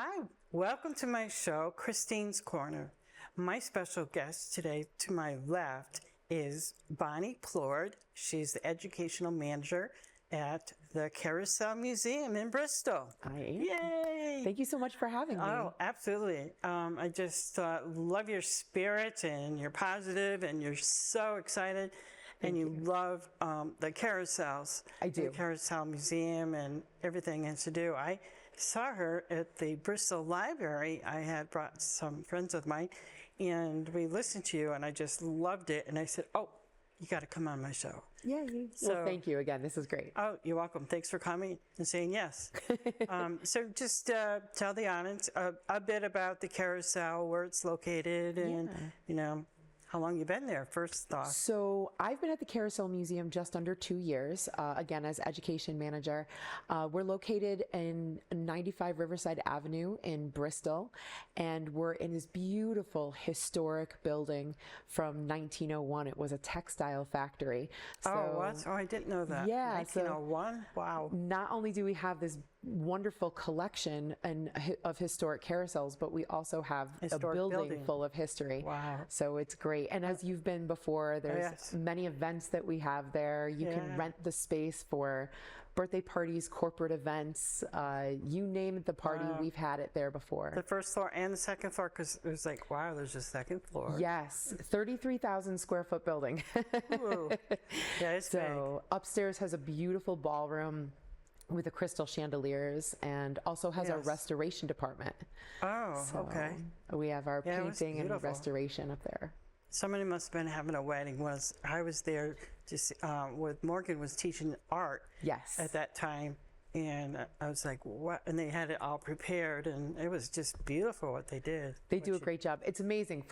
Hi, welcome to my show, Christine's Corner. My special guest today to my left is Bonnie Plord. She's the educational manager at the Carousel Museum in Bristol. I am. Yay! Thank you so much for having me. Oh, absolutely. I just love your spirit, and you're positive, and you're so excited, and you love the carousels. I do. The Carousel Museum and everything it has to do. I saw her at the Bristol Library. I had brought some friends of mine, and we listened to you, and I just loved it. And I said, oh, you got to come on my show. Yeah. Well, thank you again. This is great. Oh, you're welcome. Thanks for coming and saying yes. So just tell the audience a bit about the Carousel, where it's located, and how long you've been there. First thought. So I've been at the Carousel Museum just under 2 years, again, as education manager. We're located in 95 Riverside Avenue in Bristol, and we're in this beautiful historic building from 1901. It was a textile factory. So, oh, what? Oh, I didn't know that. Yeah. 1901? Wow. Not only do we have this wonderful collection of historic carousels, but we also have a building full of history. Wow. So it's great. And as you've been before, there's many events that we have there. You can rent the space for birthday parties, corporate events, you name it, the party, we've had it there before. The first floor and the second floor, because it was like, wow, there's a second floor. Yes, 33,000 square foot building. Ooh. Yeah, it's so big. Upstairs has a beautiful ballroom with the crystal chandeliers, and also has a restoration department. Oh, so okay. We have our painting and restoration up there. Somebody must have been having a wedding. I was there just with Morgan was teaching art. Yes. At that time, and I was like, what? And they had it all prepared, and it was just beautiful what they did. They do a great job. It's amazing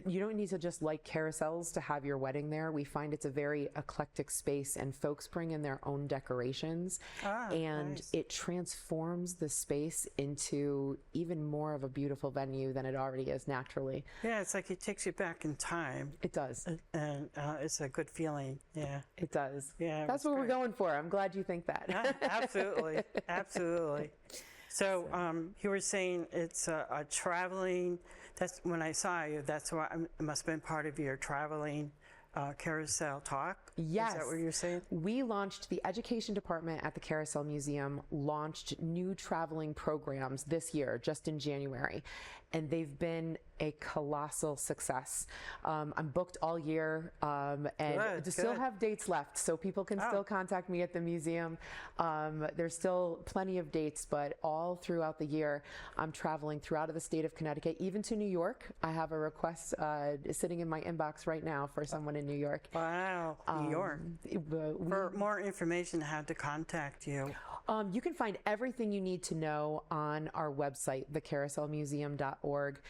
you don't need to just like carousels to have your wedding there. We find it's a very eclectic space, and folks bring in their own decorations, and it transforms the space into even more of a beautiful venue than it already is naturally. Yeah, it's like it takes you back in time. It does. And it's a good feeling. Yeah. It does. Yeah. That's what we're going for. I'm glad you think that. Yeah, absolutely. Absolutely. So you were saying it's a traveling, that's when I saw you, that's why it must have been part of your traveling carousel talk? Yes. Is that what you're saying? We launched, the education department at the Carousel Museum launched new traveling programs this year, just in January, and they've been a colossal success. I'm booked all year, and still have dates left, so people can still contact me at the museum. There's still plenty of dates, but all throughout the year, I'm traveling throughout the state of Connecticut, even to New York. I have a request sitting in my inbox right now for someone in New York. Wow, New York. For more information, how to contact you? You can find everything you need to know on our website, thecarouselmuseum.org.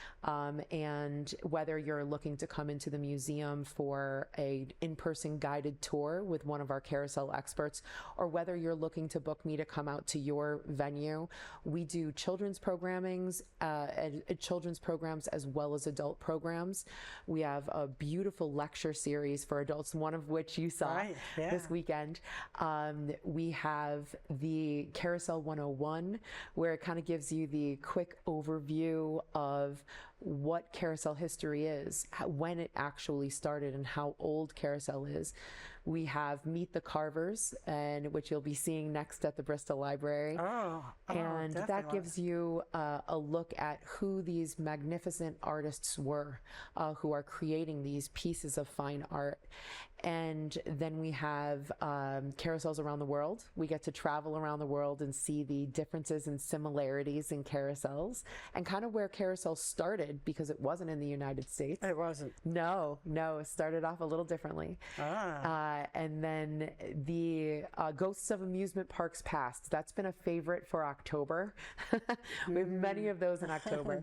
And whether you're looking to come into the museum for an in-person guided tour with one of our carousel experts, or whether you're looking to book me to come out to your venue, we do children's programs as well as adult programs. We have a beautiful lecture series for adults, one of which you saw this weekend. We have the Carousel 101, where it kind of gives you the quick overview of what carousel history is, when it actually started, and how old carousel is. We have Meet the Carvers, and which you'll be seeing next at the Bristol Library. And that gives you a look at who these magnificent artists were, who are creating these pieces of fine art. And then we have carousels around the world. We get to travel around the world and see the differences and similarities in carousels, and kind of where carousel started, because it wasn't in the United States. It wasn't. No, it started off a little differently. And then the Ghosts of Amusement Parks Past. That's been a favorite for October. We have many of those in October.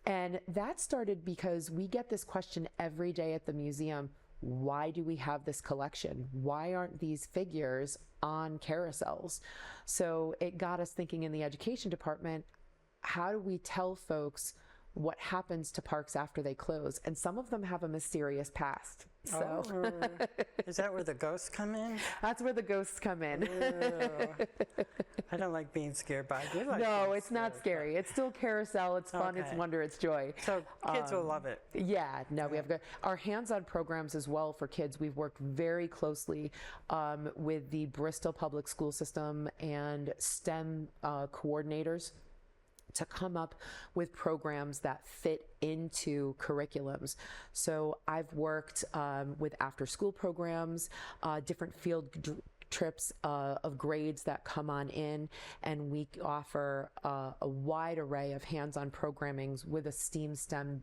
And that started because we get this question every day at the museum. Why do we have this collection? Why aren't these figures on carousels? So it got us thinking in the education department, how do we tell folks what happens to parks after they close. And some of them have a mysterious past. So Is that where the ghosts come in? that's where the ghosts come in. Ew. I don't like being scared, but I do like No, being it's not scared, scary. It's still Carousel. It's fun. It's Okay. wonder. It's joy. So kids will love it. Yeah, no, we have our hands-on programs as well for kids. We've worked very closely with the Bristol Public School System and STEM coordinators to come up with programs that fit into curriculums. So I've worked with after-school programs, different field trips of grades that come on in, and we offer a wide array of hands-on programmings with a STEM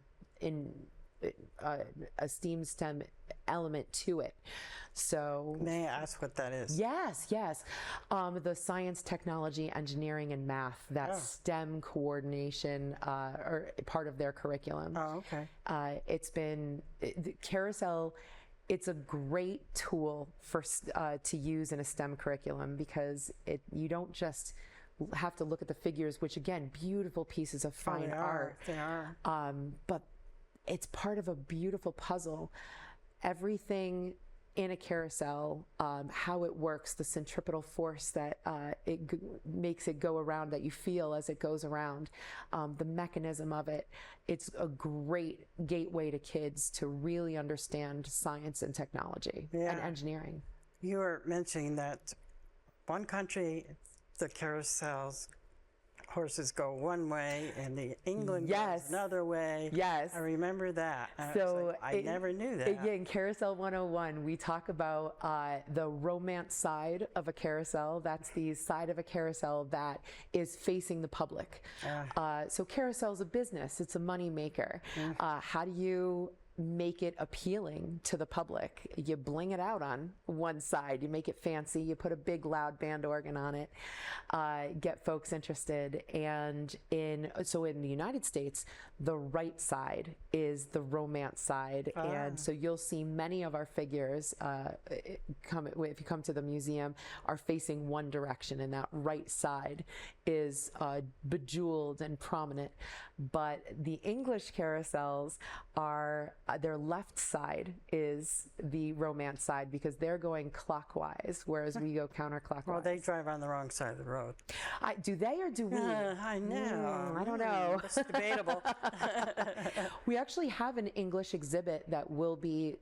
element to it. So May I ask what that is? yes, the science, technology, engineering, and math, that STEM coordination are part of their curriculum. Oh, okay. It's been Carousel. It's a great tool for to use in a STEM curriculum, because you don't just have to look at the figures, which again, beautiful pieces of fine art. They are. But it's part of a beautiful puzzle. Everything in a carousel, how it works, the centripetal force that makes it go around, that you feel as it goes around, the mechanism of it. It's a great gateway to kids to really understand science and technology and engineering. You were mentioning that one country, the carousels, horses go one way, and the England goes another way. Yes. I remember that. And So I never knew that. In Carousel 101, we talk about the romance side of a carousel. That's the side of a carousel that is facing the public. So Carousel's a business. It's a money maker. How do you make it appealing to the public? You bling it out on one side, you make it fancy, you put a big loud band organ on it, get folks interested. And in the United States, the right side is the romance side. And so you'll see many of our figures if you come to the museum are facing one direction, and that right side is bejeweled and prominent. But the English carousels are, their left side is the romance side, because they're going clockwise, whereas we go counterclockwise. Well, they drive on the wrong side of the road. Do they, or do we? I know. I don't know. It's debatable. We actually have an English exhibit that will be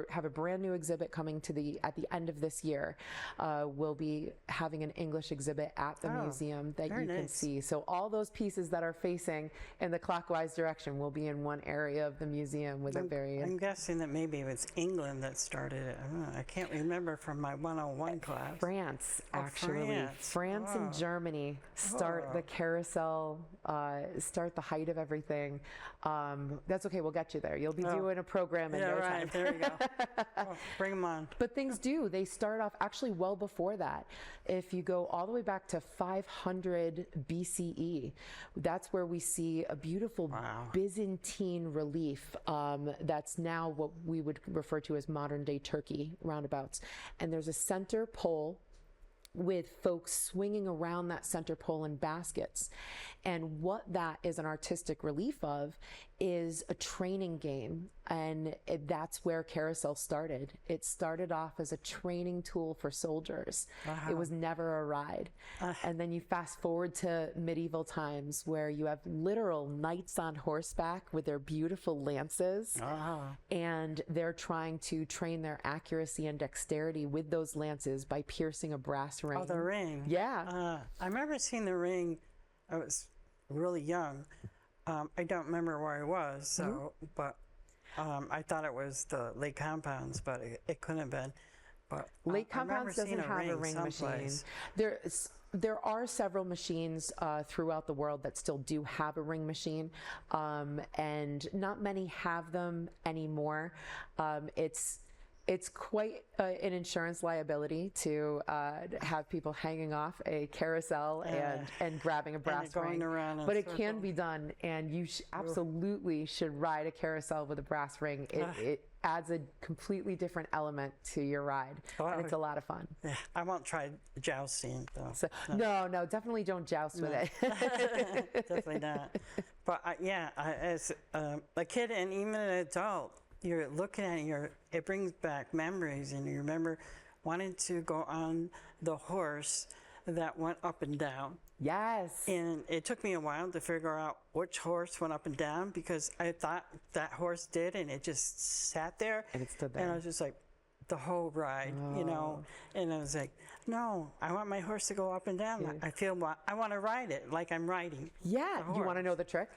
have a brand new exhibit coming at the end of this year. We'll be having an English exhibit at the museum that you can see. So all those pieces that are facing in the clockwise direction will be in one area of the museum with I'm guessing that maybe it was England that started it. I can't remember from my 101 class. France, actually. France and Germany start the carousel, start the height of everything. That's okay, we'll get you there. You'll be doing a program in no time. There we go. Bring them on. But things they start off actually well before that. If you go all the way back to 500 BCE, that's where we see a beautiful Byzantine relief that's now what we would refer to as modern day Turkey roundabouts. And there's a center pole with folks swinging around that center pole in baskets. And what that is an artistic relief of is a training game. And that's where Carousel started. It started off as a training tool for soldiers. It was never a ride. And then you fast forward to medieval times, where you have literal knights on horseback with their beautiful lances. And they're trying to train their accuracy and dexterity with those lances by piercing a brass ring. Oh, the ring. Yeah. I remember seeing the ring. I was really young. I don't remember where I was, but I thought it was the Lake Compounds, but it couldn't have been. But Lake Compounds doesn't have a ring machine. There are several machines throughout the world that still do have a ring machine, and not many have them anymore. It's quite an insurance liability to have people hanging off a carousel and grabbing a brass going ring. around in But it can circles. be done, and you absolutely should ride a carousel with a brass ring. It adds a completely different element to your ride, and it's a lot of fun. Yeah, I won't try jousting though. So, no, definitely don't joust with it. Definitely not. But as a kid and even an adult, you're looking at it, it brings back memories, and you remember wanting to go on the horse that went up and down. Yes. And it took me a while to figure out which horse went up and down, because I thought that horse did, and it just sat there. And it stood there. And I was just like, the whole ride, and I was like, no, I want my horse to go up and down. Yeah. I want to ride it like I'm riding. Yeah. You want to know the trick?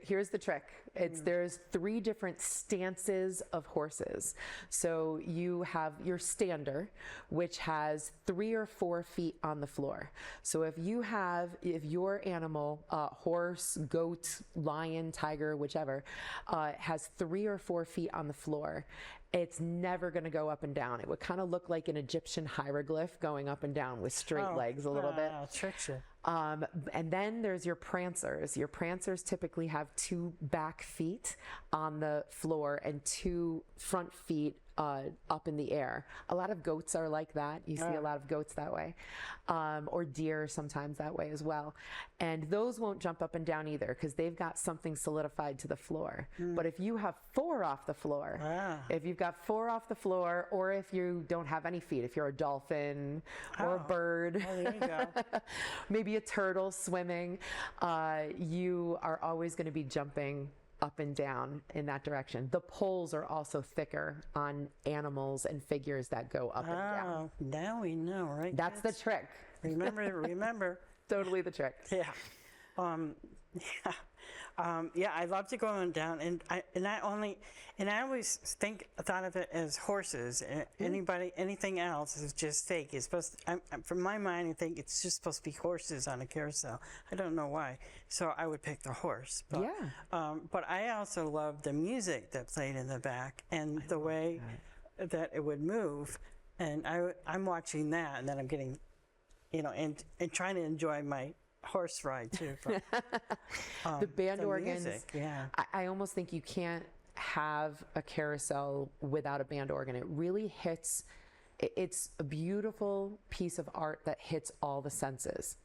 Here's the trick. There's 3 different stances of horses. So you have your stander, which has 3 or 4 feet on the floor. So if your animal, horse, goat, lion, tiger, whichever, has 3 or 4 feet on the floor, it's never going to go up and down. It would kind of look like an Egyptian hieroglyph going up and down with straight legs a little bit. Tricks you. And then there's your prancers. Your prancers typically have 2 back feet on the floor and 2 front feet up in the air. A lot of goats are like that. You see a lot of goats that way, or deer sometimes that way as well. And those won't jump up and down either, because they've got something solidified to the floor. But if you have 4 off the floor, if you've got 4 off the floor, or if you don't have any feet, if you're a dolphin or a bird, there you go. maybe a turtle swimming, you are always going to be jumping up and down in that direction. The poles are also thicker on animals and figures that go up and down. Now we know, right? That's the trick. Remember. Totally the trick. Yeah. I love to go on down, and I always thought of it as horses. Anything else is just fake. It's supposed to, from my mind, I think it's just supposed to be horses on a carousel. I don't know why. So I would pick the horse. But, but I also love the music that played in the back, and the way that it would move. And I'm watching that, and then I'm getting, and trying to enjoy my horse ride too. But, the band organs. Music, yeah. I almost think you can't have a carousel without a band organ. It really hits. It's a beautiful piece of art that hits all the senses,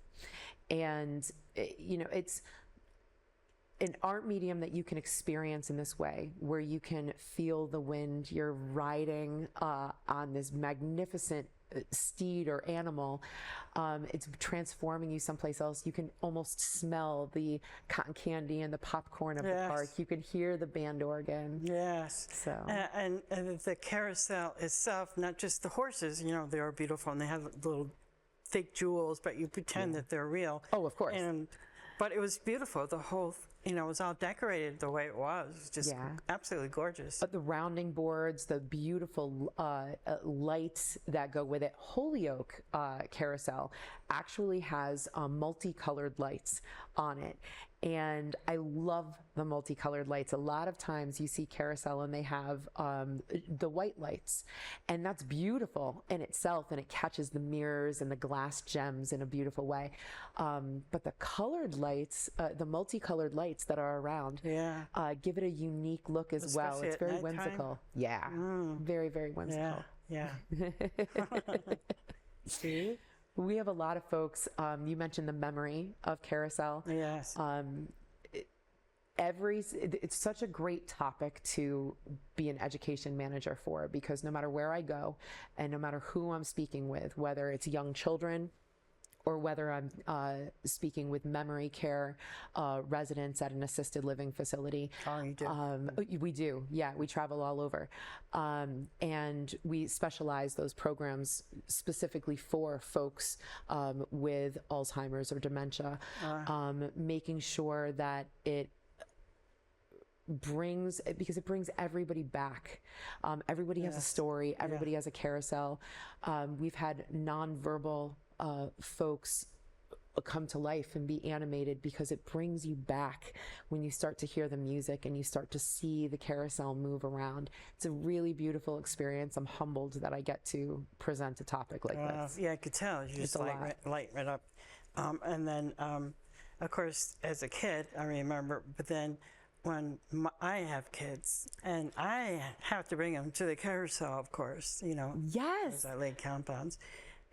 and it's an art medium that you can experience in this way, where you can feel the wind. You're riding on this magnificent steed or animal. It's transforming you someplace else. You can almost smell the cotton candy and the popcorn of the park. You can hear the band organ. Yes. So and the carousel itself, not just the horses, they are beautiful, and they have little fake jewels, but you pretend that they're real. Oh, of course. But it was beautiful. The whole, it was all decorated the way it was. Just absolutely gorgeous. But the rounding boards, the beautiful lights that go with it. Holyoke Carousel actually has multicolored lights on it. And I love the multicolored lights. A lot of times you see Carousel and they have the white lights, and that's beautiful in itself, and it catches the mirrors and the glass gems in a beautiful way. But the colored lights, the multicolored lights that are around, give it a unique look as well. It's very whimsical. Yeah, very, very whimsical. Yeah. See? We have a lot of folks, you mentioned the memory of Carousel. Yes. It's such a great topic to be an education manager for, because no matter where I go and no matter who I'm speaking with, whether it's young children or whether I'm speaking with memory care residents at an assisted living facility. Oh, you do? We do, yeah. We travel all over. And we specialize those programs specifically for folks with Alzheimer's or dementia, making sure that it brings everybody back. Everybody has a story. Everybody has a carousel. We've had nonverbal folks come to life and be animated, because it brings you back when you start to hear the music and you start to see the carousel move around. It's a really beautiful experience. I'm humbled that I get to present a topic like this. Yeah, I could tell. You just light right up. And then, of course, as a kid, I remember, but then when I have kids and I have to bring them to the carousel, of course, Yes. I lay compounds.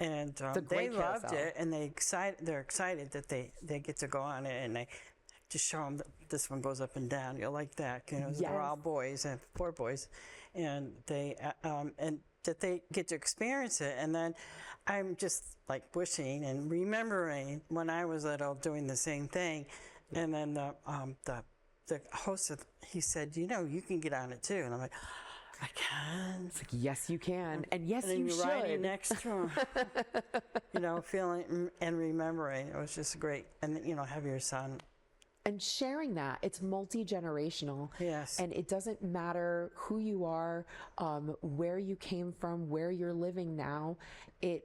And a they great loved carousel. it, and they're excited that they get to go on it, and they just show them that this one goes up and down. You'll like that, They're all boys, and 4 boys, and they and that they get to experience it. And then I'm just like wishing and remembering when I was little doing the same thing, and then the host he said, you can get on it too, and I'm like, I can. It's like, yes, you can. And yes, and then you you're should. riding next to him, feeling and remembering. It was just great. And, have your son. And sharing that, it's multi-generational. Yes. And it doesn't matter who you are, where you came from, where you're living now. It's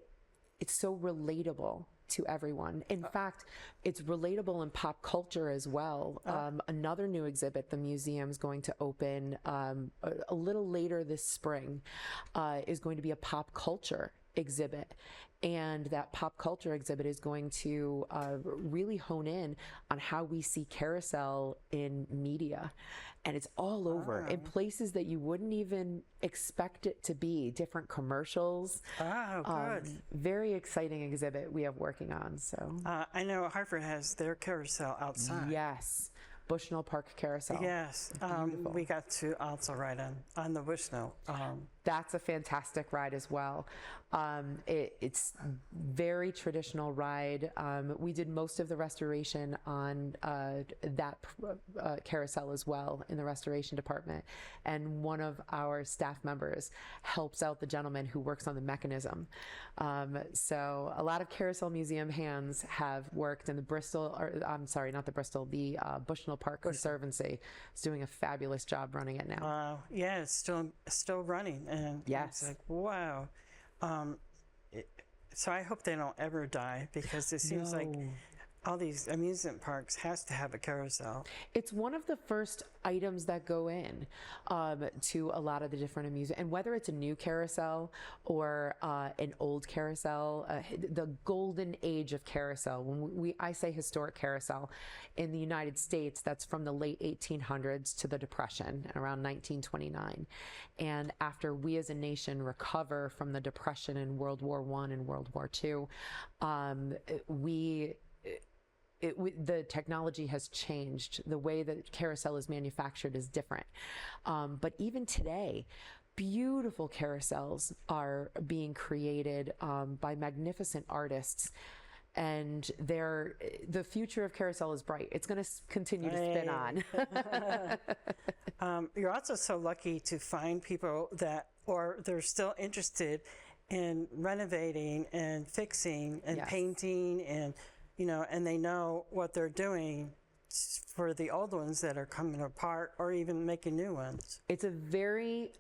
so relatable to everyone. In fact, it's relatable in pop culture as well. Another new exhibit the museum's going to open a little later this spring is going to be a pop culture exhibit. And that pop culture exhibit is going to really hone in on how we see carousel in media. And it's all over in places that you wouldn't even expect it to be, different commercials. Oh, good. Very exciting exhibit we have working on. So I know Hartford has their carousel outside. yes, Bushnell Park Carousel. Yes. We got to also ride on the Bushnell. That's a fantastic ride as well. It's very traditional ride. We did most of the restoration on that carousel as well in the restoration department. And one of our staff members helps out the gentleman who works on the mechanism. So a lot of Carousel Museum hands have worked in the the Bushnell Park Conservancy is doing a fabulous job running it now. Yeah, it's still running. And yes. It's like, wow. So I hope they don't ever die, because it seems like all these amusement parks has to have a carousel. It's one of the first items that go in to a lot of the different amusement, and whether it's a new carousel or an old carousel, the golden age of carousel. When I say historic carousel, in the United States, that's from the late 1800s to the Depression, around 1929. And after we as a nation recover from the Depression in World War I and World War II, the technology has changed. The way that carousel is manufactured is different. But even today, beautiful carousels are being created by magnificent artists. And the future of carousel is bright. It's going to continue to spin on. You're also so lucky to find people they're still interested in renovating and fixing and painting, and and they know what they're doing for the old ones that are coming apart, or even making new ones. It's a very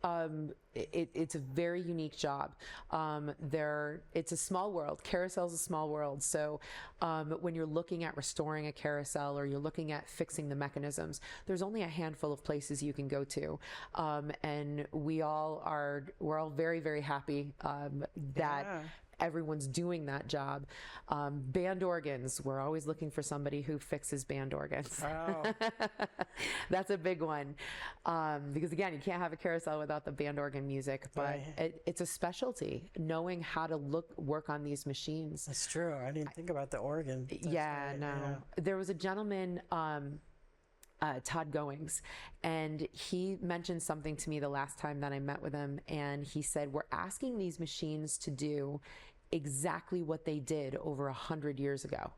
it's a very unique job. It's a small world. Carousel's a small world. So when you're looking at restoring a carousel, or you're looking at fixing the mechanisms, there's only a handful of places you can go to, and we're all very, very happy that everyone's doing that job. Band organs, we're always looking for somebody who fixes band organs. Oh. That's a big one, because again, you can't have a carousel without the band organ music, but it's a specialty, knowing how to work on these machines. That's true. I didn't think about the organ. There was a gentleman, Todd Goings, and he mentioned something to me the last time that I met with him, and he said, we're asking these machines to do exactly what they did over 100 years ago.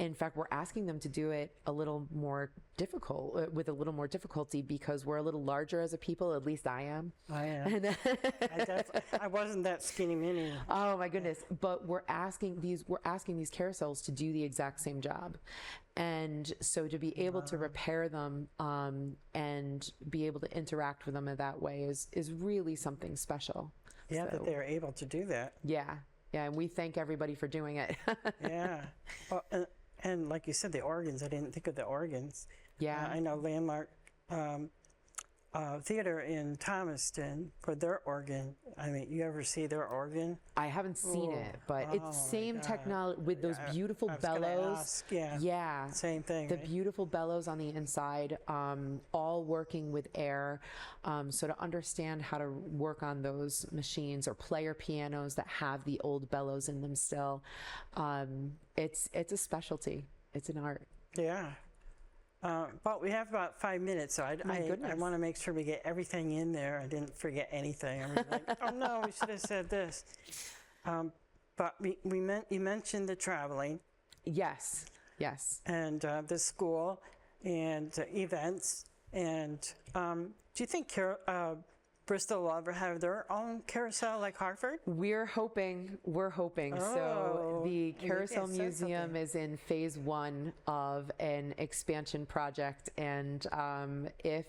In fact, we're asking them to do it a little more difficult, with a little more difficulty, because we're a little larger as a people. At least I am. I am. I wasn't that skinny mini. Oh my goodness! But we're asking these carousels to do the exact same job, and so to be able to repair them and be able to interact with them in that way is really something special. Yeah, that they're able to do that. Yeah. Yeah, and we thank everybody for doing it. Yeah. Well, and like you said, the organs, I didn't think of the organs. Yeah. I know Landmark Theater in Thomaston for their organ. I mean, you ever see their organ? I haven't seen it, but it's my same God. technology with those beautiful I was gonna bellows. ask, yeah. Yeah. Same thing. The right? beautiful bellows on the inside, all working with air. So to understand how to work on those machines or player pianos that have the old bellows in them still, it's a specialty. It's an art. Yeah. But we have about 5 minutes, so I goodness. want to make sure we get everything in there. I didn't forget anything. I was like, oh no, we should have said this. But you mentioned the traveling Yes. Yes. and the school and events. And do you think Bristol will ever have their own carousel like Hartford? We're hoping. So the Carousel said Museum something. is in phase 1 of an expansion project. And if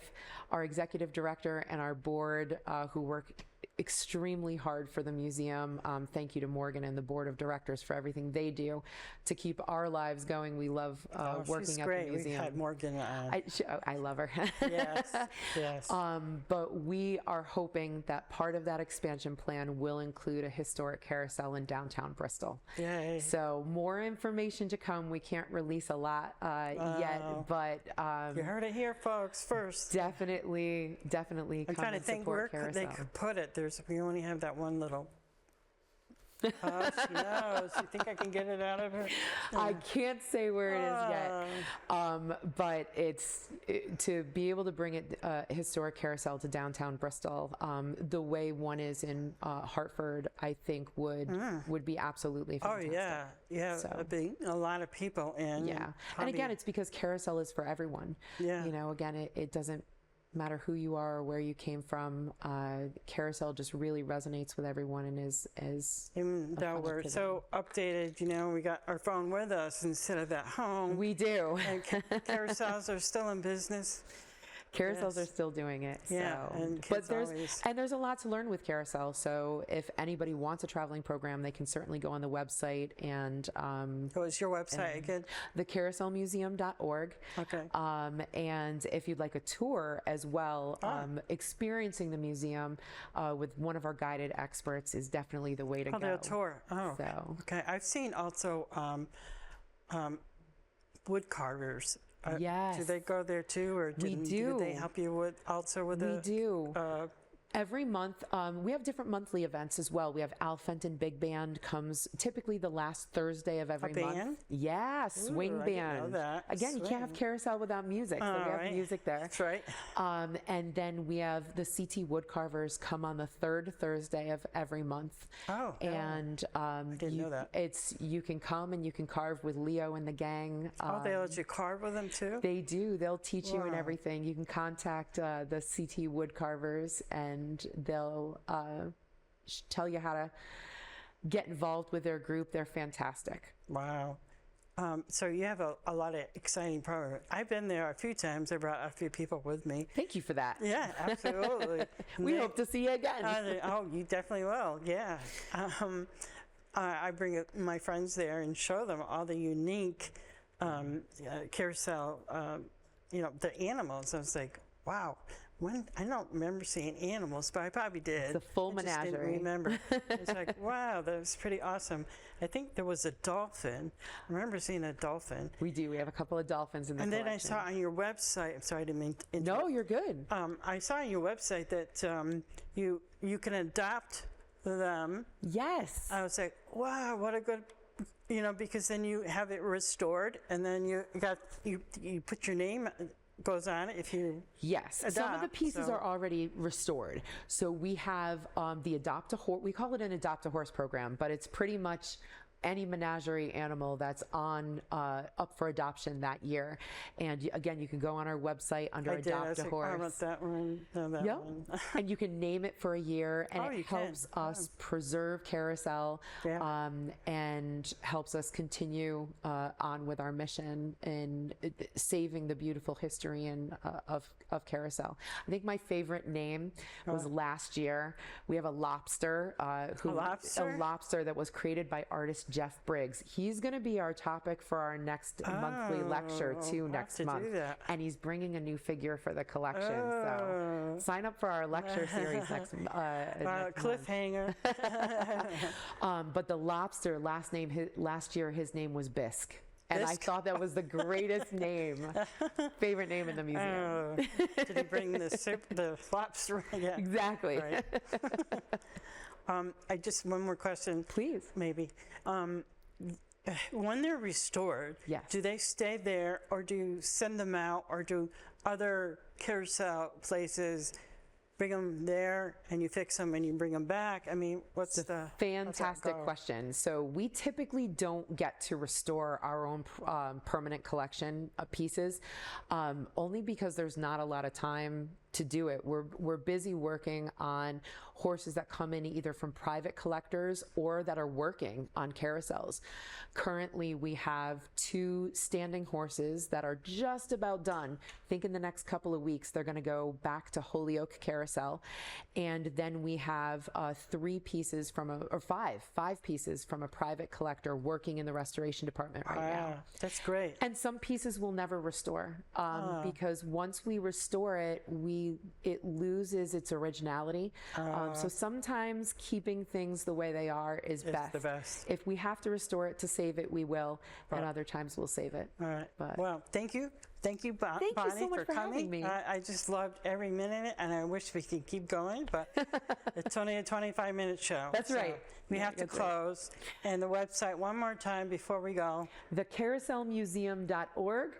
our executive director and our board, who work extremely hard for the museum, thank you to Morgan and the board of directors for everything they do to keep our lives going. We love working She's at great. the museum. We had Morgan on. I love her. Yes, yes. But we are hoping that part of that expansion plan will include a historic carousel in downtown Bristol. Yay. So more information to come. We can't release a lot yet, but You heard it here, folks, first. definitely I'm come trying to and think where support they carousel. could put it. We only have that one little. Oh, she knows. You think I can get it out of her? I can't say where it is yet, but to be able to bring it historic carousel to downtown Bristol, the way one is in Hartford, I think would be absolutely Oh fantastic. yeah. So. There'd be a lot of people in. Yeah, and probably- again, it's because carousel is for everyone. Yeah. You know, again, it doesn't matter who you are or where you came from. Carousel just really resonates with everyone and is even though fun we're activity. so updated, we got our phone with us instead of at home. we do. And carousels are still in business. Carousels Yes. are still doing it. Yeah, So. and but kids always- there's a lot to learn with Carousel. So if anybody wants a traveling program, they can certainly go on the website and What was your website again? thecarouselmuseum.org. Okay. And if you'd like a tour as well, experiencing the museum with one of our guided experts is definitely the way to Oh, go. they'll tour. Oh, So. okay. I've seen also wood carvers. Yes. Do they go there too, or We do they do. help you with We the? do. Every month, we have different monthly events as well. We have Al Fenton Big Band comes typically the last Thursday of every month. band? Yeah, swing I didn't know band. that. Again, you can't have Swing. Carousel without music, so we have right. music there. That's right. And then we have the CT Woodcarvers come on the third Thursday of every month. Oh, And didn't know that. you can come and you can carve with Leo and the gang. Oh, they let you carve with them too? They do. They'll teach you and Wow. everything. You can contact the CT Woodcarvers, and they'll tell you how to get involved with their group. They're fantastic. Wow. So you have a lot of exciting programs. I've been there a few times. I brought a few people with me. Thank you for that. Yeah, absolutely. We hope to see you again. Oh, you definitely will. Yeah. I bring my friends there and show them all the unique carousel, the animals. I was like, wow. I don't remember seeing animals, but I probably did. The full I just didn't menagerie. remember. It's like, wow, that was pretty awesome. I think there was a dolphin. I remember seeing a dolphin. We do. We have a couple of dolphins in the And then I collection. saw on your website, I'm sorry, I didn't mean to No, interrupt. you're good. I saw on your website that you can adopt them. Yes. I was like, wow, what a good, because then you have it restored, and then you put your name goes on it if you Yes, some of the adopt, pieces so- are already restored. So we have the Adopt a Horse. We call it an Adopt a Horse program, but it's pretty much any menagerie animal that's on up for adoption that year. And again, you can go on our website under Adopt a Horse. I want that one. No, that one. And you can name it for a year, and it helps can. us preserve Carousel, and helps us continue on with our mission in saving the beautiful history of Carousel. I think my favorite name was last year. We have a lobster, a lobster that was created by artist Jeff Briggs. He's going to be our topic for our next monthly lecture too next month, and he's bringing a new figure for the collection. So sign up for our lecture series next cliffhanger. But the lobster last year his name was Bisque. And I thought that was the greatest name, favorite name in the museum. Did he bring the lobster? Yeah. Exactly. Right. One more question. Please. Maybe. When they're restored, do they stay there, or do you send them out, or do other Carousel places bring them there and you fix them and you bring them back? I mean, what's the fantastic question. So we typically don't get to restore our own permanent collection of pieces, only because there's not a lot of time to do it. We're busy working on horses that come in either from private collectors or that are working on carousels. Currently, we have 2 standing horses that are just about done. I think in the next couple of weeks, they're going to go back to Holyoke Carousel. And then we have 5 pieces from a private collector working in the restoration department right now. That's great. And some pieces we'll never restore because once we restore it, it loses its originality. So sometimes keeping things the way they are is best. The best. If we have to restore it to save it, we will, and other times we'll save it. All right. Well, thank you. Thank you, Bonnie, so much for coming. having me. I just loved every minute of it, and I wish we could keep going, but it's only a 25-minute show. That's right. We have to close. Right. And the website one more time before we go. thecarouselmuseum.org,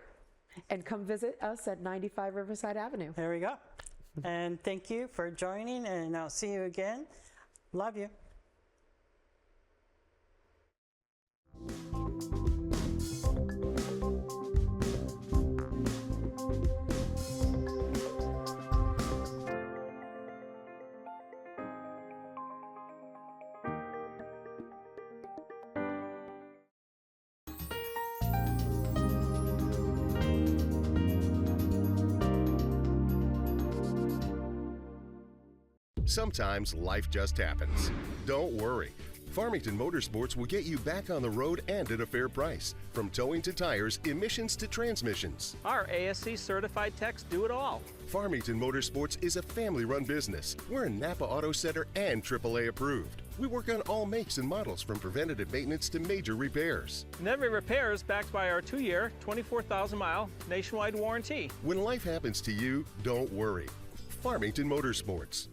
and come visit us at 95 Riverside Avenue. There we go. And thank you for joining, and I'll see you again. Love you. Sometimes life just happens. Don't worry. Farmington Motorsports will get you back on the road and at a fair price. From towing to tires, emissions to transmissions. Our ASC certified techs do it all. Farmington Motorsports is a family-run business. We're a Napa Auto Center and AAA approved. We work on all makes and models, from preventative maintenance to major repairs. And every repair is backed by our 2-year, 24,000-mile nationwide warranty. When life happens to you, don't worry. Farmington Motorsports.